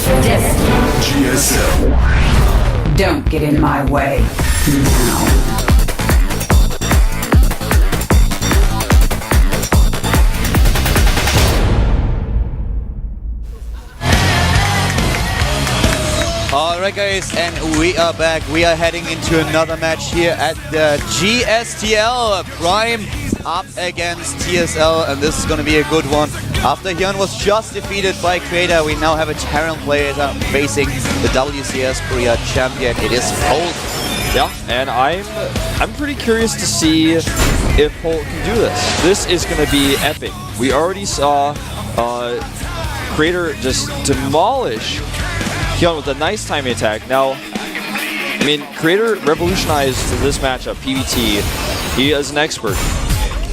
GSL. Don't get in my way now. Alright guys, and we are back. We are heading into another match here at the GSTL. Prime up against TSL, and this is going to be a good one. After Hyun was just defeated by Creator, we now have a Terran player facing the WCS Korea champion. It is Holt. Yeah, and I'm pretty curious to see if Holt can do this. This is going to be epic. We already saw Creator just demolish Hyun with a nice timing attack. Now, I mean, Creator revolutionized this matchup, PvT. He is an expert.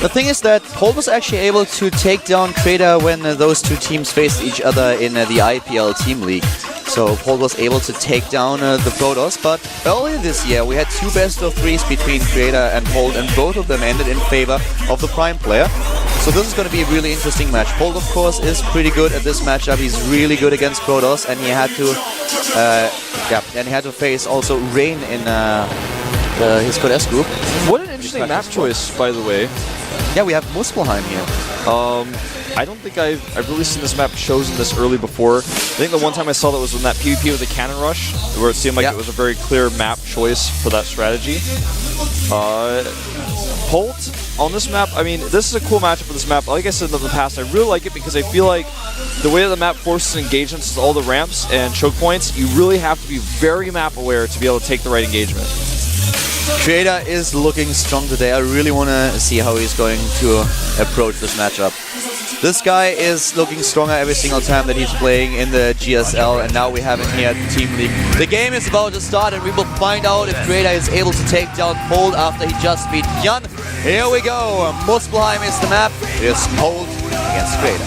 The thing is that Holt was actually able to take down Creator when those two teams faced each other in the IPL Team League. So Holt was able to take down the Protoss, but earlier this year we had two best-of-3s between Creator and Holt, and both of them ended in favor of the Prime player. So this is going to be a really interesting match. Holt, of course, is pretty good at this matchup. He's really good against Protoss, and he had to face also Rain in his Code S group. What an interesting map choice, by the way. Yeah, we have Muspelheim here. I don't think I've really seen this map chosen this early before. I think the one time I saw that was in that PvP with the Cannon Rush, where it seemed like it was a very clear map choice for that strategy. Holt on this map, I mean, this is a cool matchup for this map. Like I said in the past, I really like it because I feel like the way that the map forces engagements with all the ramps and choke points, you really have to be very map aware to be able to take the right engagement. Creator is looking strong today. I really want to see how he's going to approach this matchup. This guy is looking stronger every single time that he's playing in the GSL, and now we have him here at the Team League. The game is about to start, and we will find out if Creator is able to take down Holt after he just beat Hyun. Here we go. Muspelheim is the map. It is Holt against Creator.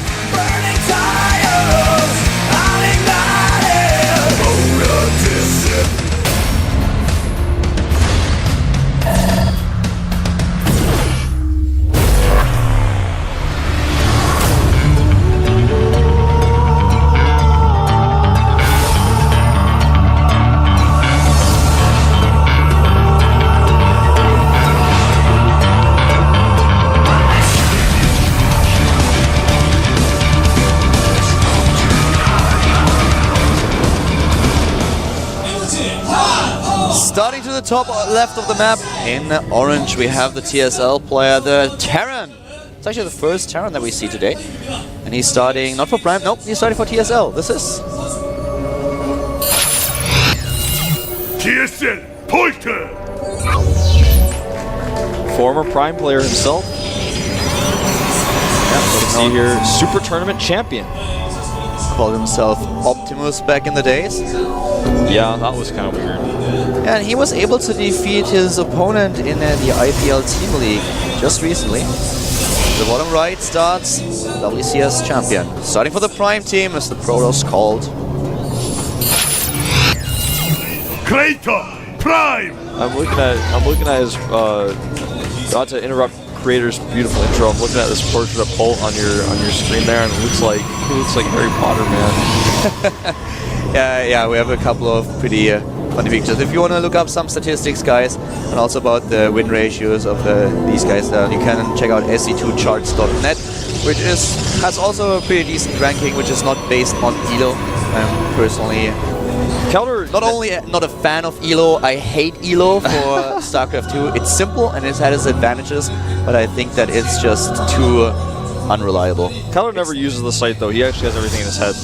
Starting to the top left of the map, in orange we have the TSL player, the Terran. It's actually the first Terran that we see today. And he's starting, not for Prime, nope, he's starting for TSL. This is... TSL Polter! Former Prime player himself. Yeah, you can see here, Super Tournament champion. Called himself Optimus back in the days. Yeah, that was kind of weird. And he was able to defeat his opponent in the IPL Team League just recently. The bottom right starts WCS champion. Starting for the Prime team is the Protoss called Creator Prime! I'm looking at his not to interrupt Creator's beautiful intro. I'm looking at this portrait of Holt on your screen there, and it looks like Harry Potter, man. yeah, we have a couple of pretty funny pictures. If you want to look up some statistics, guys, and also about the win ratios of these guys, you can check out sc2charts.net, which has also a pretty decent ranking, which is not based on ELO. I'm personally not a fan of ELO. I hate ELO for StarCraft 2. It's simple and it has its advantages, but I think that it's just too unreliable. Keller never uses the site though. He actually has everything in his head.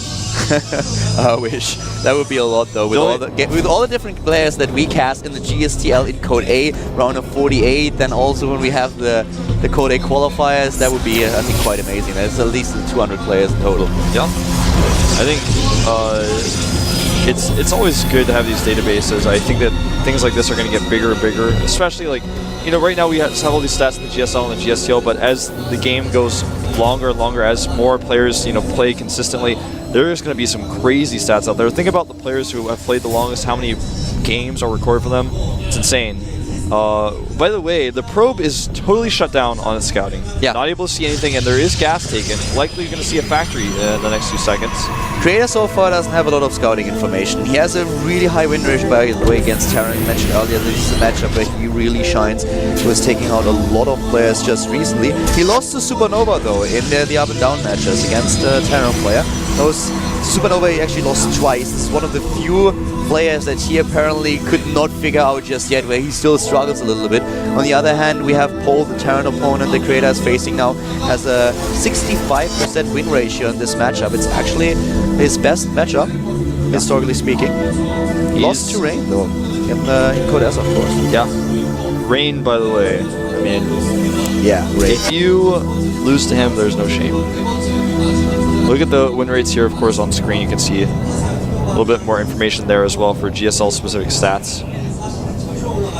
I wish. That would be a lot though. With all the different players that we cast in the GSTL in Code A, round of 48, then also when we have the Code A qualifiers, that would be, I think, quite amazing. There's at least 200 players in total. Yeah. I think it's always good to have these databases. I think that things like this are going to get bigger and bigger, especially like, you know, right now we have all these stats in the GSL and the GSTL, but as the game goes longer and longer, as more players, you know, play consistently, there's going to be some crazy stats out there. Think about the players who have played the longest, how many games are recorded for them. It's insane. By the way, the probe is totally shut down on its scouting. Yeah. Not able to see anything, and there is gas taken. Likely going to see a factory in the next few seconds. Creator so far doesn't have a lot of scouting information. He has a really high win rate, by the way, against Terran. You mentioned earlier this is a matchup where he really shines. He was taking out a lot of players just recently. He lost to Supernova, though, in the up and down matches against a Terran player. Those Supernova he actually lost twice. This is one of the few players that he apparently could not figure out just yet, where he still struggles a little bit. On the other hand, we have Paul, the Terran opponent the Creator is facing now, has a 65% win ratio in this matchup. It's actually his best matchup, historically speaking. Lost to Rain, though, in Code S, of course. Yeah. Rain, by the way, I mean, yeah, Rain. If you lose to him, there's no shame. Look at the win rates here, of course, on screen. You can see a little bit more information there as well for GSL specific stats.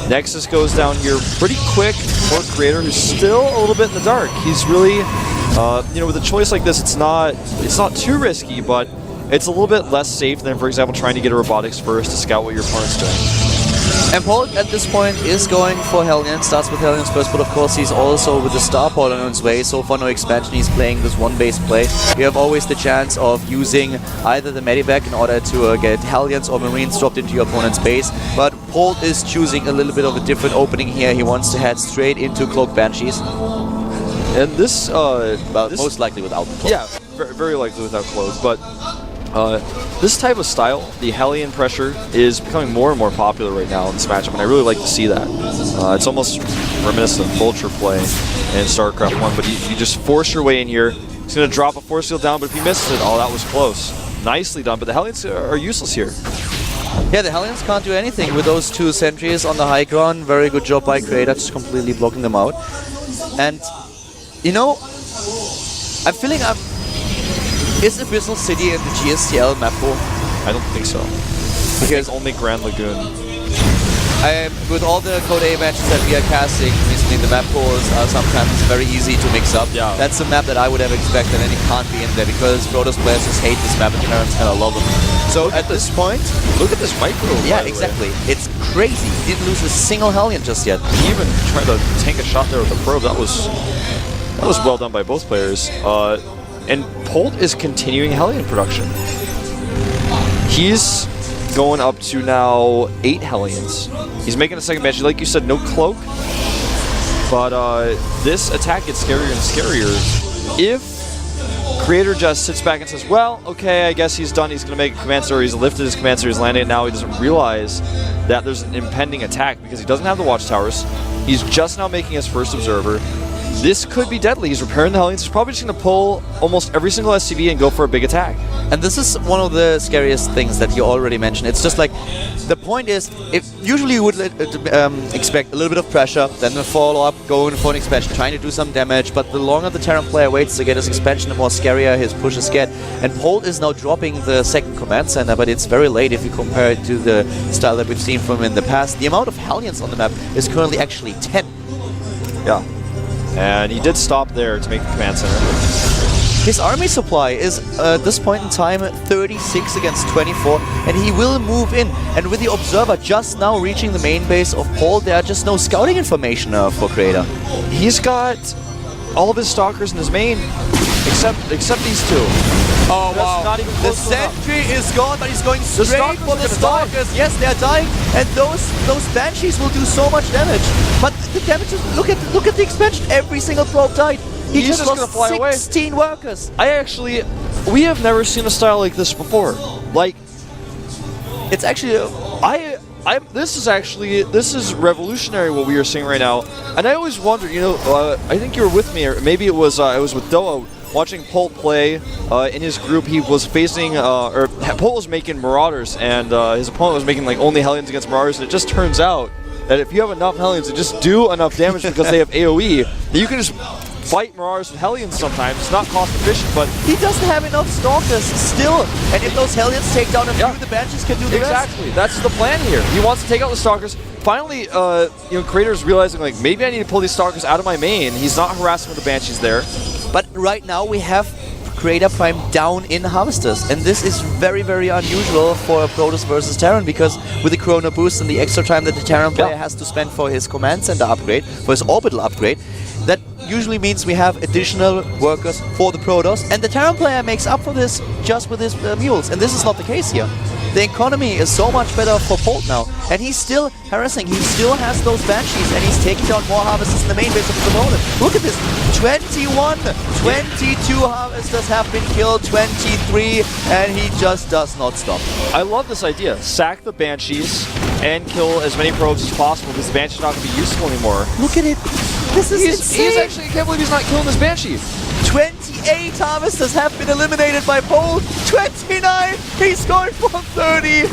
Nexus goes down here pretty quick for Creator, who's still a little bit in the dark. He's really, you know, with a choice like this, it's not too risky, but it's a little bit less safe than, for example, trying to get a robotics first to scout what your opponent's doing. And Paul at this point is going for Hellion, starts with Hellions first, but of course he's also with the Star Pod on his way. So far no expansion, he's playing this one base play. You have always the chance of using either the Medivac in order to get Hellions or Marines dropped into your opponent's base, but Paul is choosing a little bit of a different opening here. He wants to head straight into Cloaked Banshees. And this, most likely without the cloak. Yeah, very likely without cloak, but this type of style, the Hellion pressure, is becoming more and more popular right now in this matchup, and I really like to see that. It's almost reminiscent of Vulture play in StarCraft 1, but you just force your way in here. He's going to drop a force field down, but if he misses it, oh, that was close. Nicely done, but the Hellions are useless here. Yeah, the Hellions can't do anything with those two sentries on the high ground. Very good job by Creator, just completely blocking them out. And, you know, I'm feeling is Abyssal City in the GSTL map pool? I don't think so. Because only Grand Lagoon. With all the Code A matches that we are casting recently, the map pools are sometimes very easy to mix up. Yeah. That's a map that I would have expected, and it can't be in there because Protoss players just hate this map and Terrans kind of love them. So at this point, look at this micro. Yeah, exactly. It's crazy. He didn't lose a single Hellion just yet. He even tried to tank a shot there with the probe. That was well done by both players. And Polt is continuing Hellion production. He's going up to now 8 Hellions. He's making a second Banshee. Like you said, no cloak. But this attack gets scarier and scarier. If Creator just sits back and says, well, okay, I guess he's done. He's going to make a command center. He's lifted his command center. He's landing it now. He doesn't realize that there's an impending attack because he doesn't have the watchtowers. He's just now making his first observer. This could be deadly. He's repairing the Hellions. He's probably just going to pull almost every single SCV and go for a big attack. And this is one of the scariest things that you already mentioned. It's just like, the point is, if usually you would expect a little bit of pressure, then the follow-up, going for an expansion, trying to do some damage, but the longer the Terran player waits to get his expansion, the more scarier his pushes get. And Polt is now dropping the second command center, but it's very late if you compare it to the style that we've seen from him in the past. The amount of Hellions on the map is currently actually 10. Yeah. And he did stop there to make the command center. His army supply is, at this point in time, 36 against 24, and he will move in. And with the Observer just now reaching the main base of Paul, there are just no scouting information for Creator. He's got all of his Stalkers in his main, except these two. Oh, that's wow. Not even The close sentry is gone, but he's going straight for the Stalkers. Stalkers. Yes, they're dying, and those Banshees will do so much damage. But the damage is, look at the expansion. Every single probe died. He just lost 16 workers. We have never seen a style like this before. Like, it's actually, this is revolutionary what we are seeing right now. And I always wondered, you know, I think you were with me, or maybe it was with Doa, watching Polt play in his group. He was facing, Polt was making Marauders, and his opponent was making like only Hellions against Marauders. And it just turns out that if you have enough Hellions that just do enough damage because they have AoE, that you can just fight Marauders with Hellions sometimes. It's not cost efficient, but he doesn't have enough Stalkers still. And if those Hellions take down a few, the Banshees can do the rest. Exactly. That's the plan here. He wants to take out the Stalkers. Finally, you know, Creator's realizing, like, maybe I need to pull these Stalkers out of my main. He's not harassing with the Banshees there. But right now we have Creator Prime down in Harvesters. And this is very, very unusual for a Protoss versus Terran, because with the Chrono Boost and the extra time that the Terran player has to spend for his Command Center upgrade, for his Orbital upgrade, that usually means we have additional workers for the Protoss, and the Terran player makes up for this just with his mules, and this is not the case here. The economy is so much better for Polt now, and he's still harassing, he still has those Banshees, and he's taking down more Harvesters in the main base of his opponent. Look at this, 21, 22 Harvesters have been killed, 23, and he just does not stop. I love this idea. Sack the Banshees and kill as many probes as possible, because the Banshee's not going to be useful anymore. Look at it, this is insane. He's actually, I can't believe he's not killing his Banshee. 28 Harvesters have been eliminated by Polt. 29! He's going for 30!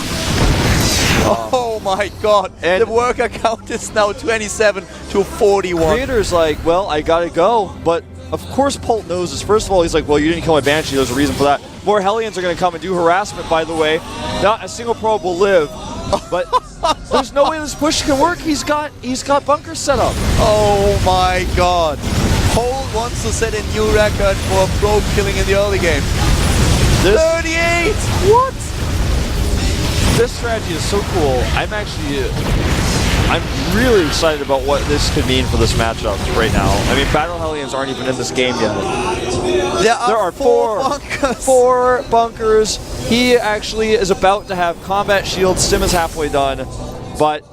Oh my god. And the worker count is now 27 to 41. Creator's like, well, I gotta go. But of course Polt knows this. First of all, he's like, well, you didn't kill my Banshee. There's a reason for that. More Hellions are gonna come and do harassment, by the way. Not a single probe will live. But there's no way this push can work. He's got bunkers set up. Oh my god. Polt wants to set a new record for probe killing in the early game. 38! What? This strategy is so cool. I'm really excited about what this could mean for this matchup right now. I mean, Battle Hellions aren't even in this game yet. There are four bunkers. 4 bunkers. He actually is about to have combat shield. Sim is halfway done, but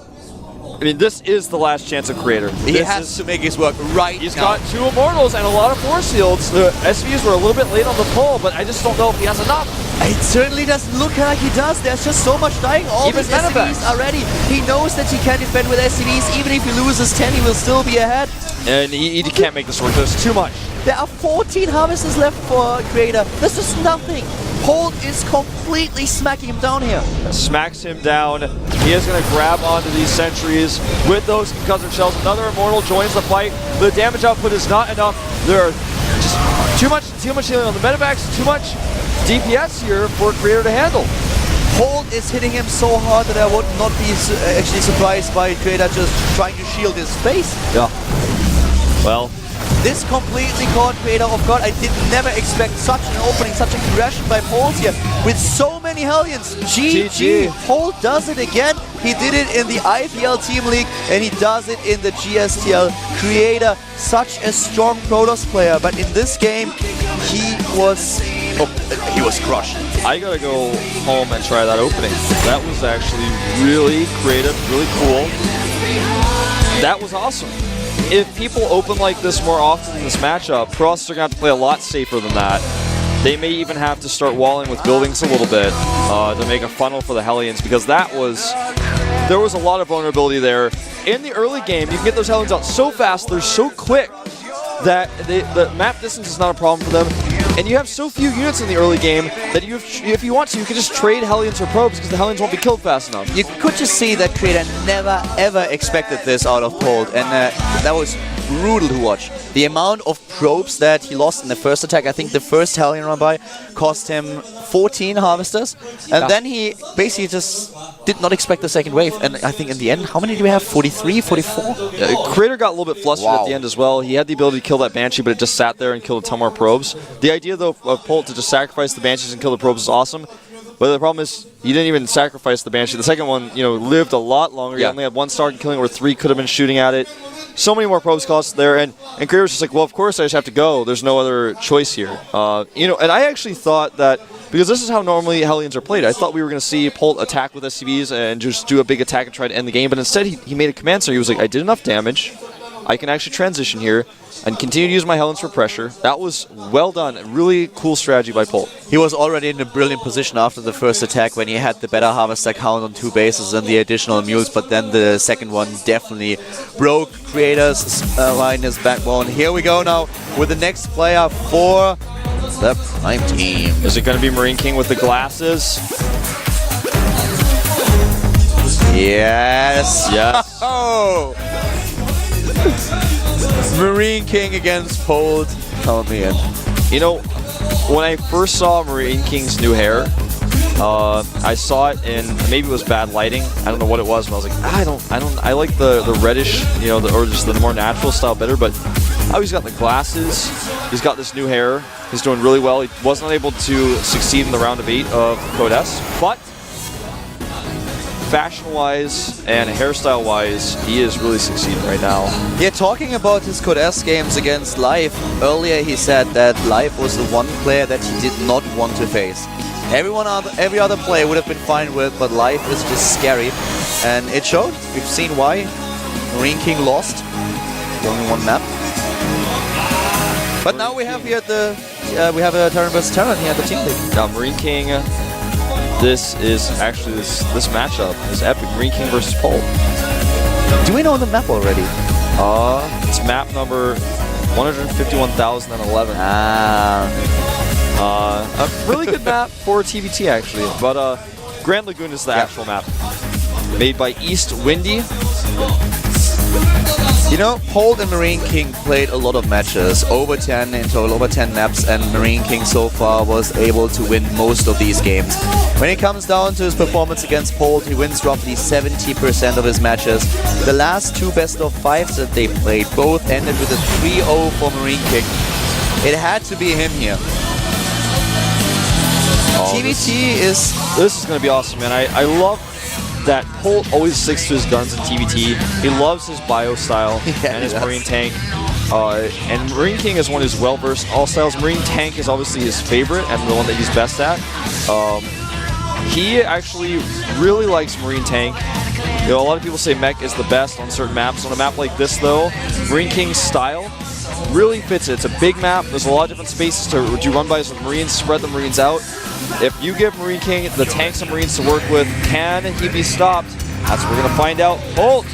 I mean, this is the last chance of Creator. He has to make his work right He's now. got 2 Immortals and a lot of Force Shields. The SVs were a little bit late on the pull, but I just don't know if he has enough. It certainly doesn't look like he does. There's just so much dying. All Even his SCVs are ready. He knows that he can defend with SCVs. Even if he loses 10, he will still be ahead. And he can't make this work. There's too much. There are 14 Harvesters left for Creator. This is nothing. Polt is completely smacking him down here. Smacks him down. He is going to grab onto these sentries with those concussive shells. Another Immortal joins the fight. The damage output is not enough. There are just too much healing on the medevacs, too much DPS here for Creator to handle. Polt is hitting him so hard that I would not be actually surprised by Creator just trying to shield his face. Yeah. Well, this completely caught Creator off guard. I did never expect such an opening, such aggression by Polt here. With so many Hellions. GG. Polt does it again. He did it in the IPL Team League, and he does it in the GSTL. Creator, such a strong Protoss player, but in this game, he was crushed. I gotta go home and try that opening. That was actually really creative, really cool. That was awesome. If people open like this more often in this matchup, Protoss are going to have to play a lot safer than that. They may even have to start walling with buildings a little bit to make a funnel for the Hellions, because there was a lot of vulnerability there. In the early game, you can get those Hellions out so fast, they're so quick, that the map distance is not a problem for them. And you have so few units in the early game that if you want to, you can just trade Hellions for probes, because the Hellions won't be killed fast enough. You could just see that Creator never ever expected this out of Polt, and that was brutal to watch. The amount of probes that he lost in the first attack, I think the first Hellion run by cost him 14 Harvesters, and then he basically just did not expect the second wave. And I think in the end, how many do we have? 43, 44? Creator got a little bit flustered at the end as well. He had the ability to kill that Banshee, but it just sat there and killed a ton more probes. The idea, though, of Polt to just sacrifice the Banshees and kill the probes is awesome. But the problem is, he didn't even sacrifice the Banshee. The second one, lived a lot longer. He only had 1 star killing, where 3 could have been shooting at it. So many more probes costs there, and Creator was just like, well, of course I just have to go. There's no other choice here. And I actually thought that, because this is how normally Hellions are played, I thought we were going to see Polt attack with SCVs and just do a big attack and try to end the game, but instead he made a command center. He was like, I did enough damage. I can actually transition here and continue to use my Hellions for pressure. That was well done. Really cool strategy by Polt. He was already in a brilliant position after the first attack when he had the better Harvester count on 2 bases and the additional mules, but then the second one definitely broke Creator's Lioness backbone. Here we go now with the next player for the Prime team. Is it going to be Marine King with the glasses? Yes. Yes. Oh! Marine King against Polt. Count me in. When I first saw Marine King's new hair, I saw it in, maybe it was bad lighting. I don't know what it was, but I was like, I like the reddish, or just the more natural style better. But Oh, he's got the glasses. He's got this new hair. He's doing really well. He wasn't able to succeed in the round of 8 of Code S, but fashion-wise and hairstyle-wise, he is really succeeding right now. Yeah, talking about his Code S games against Life, earlier he said that Life was the one player that he did not want to face. Every other player would have been fine with, but Life is just scary. And it showed. We've seen why. Marine King lost. The only one map. But now we have here the we have a Terran vs Terran here at the team league. Now Marine King, this is actually this matchup is epic. Marine King versus Pole. Do we know the map already? It's map number 151,011. A really good map for TVT actually, but Grand Lagoon is the actual map. Made by East Windy. You know, Holt and Marine King played a lot of matches, over 10 in total, over 10 maps, and Marine King so far was able to win most of these games. When it comes down to his performance against Holt, he wins roughly 70% of his matches. The last 2 best-of-5s that they played both ended with a 3-0 for Marine King. It had to be him here. TVT is... This is going to be awesome, man. I love that Holt always sticks to his guns in TVT. He loves his bio style and his Marine Tank. And Marine King is one who's well-versed in all styles. Marine Tank is obviously his favorite and the one that he's best at. He actually really likes Marine Tank. You know, a lot of people say Mech is the best on certain maps. On a map like this, though, Marine King's style really fits it. It's a big map. There's a lot of different spaces to run by with Marines, spread the Marines out. If you give Marine King the tanks and Marines to work with, can he be stopped? That's what we're going to find out. Holt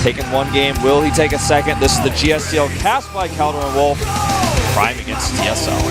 taking 1 game. Will he take a second? This is the GSTL cast by Calder and Wolf. Prime against TSL.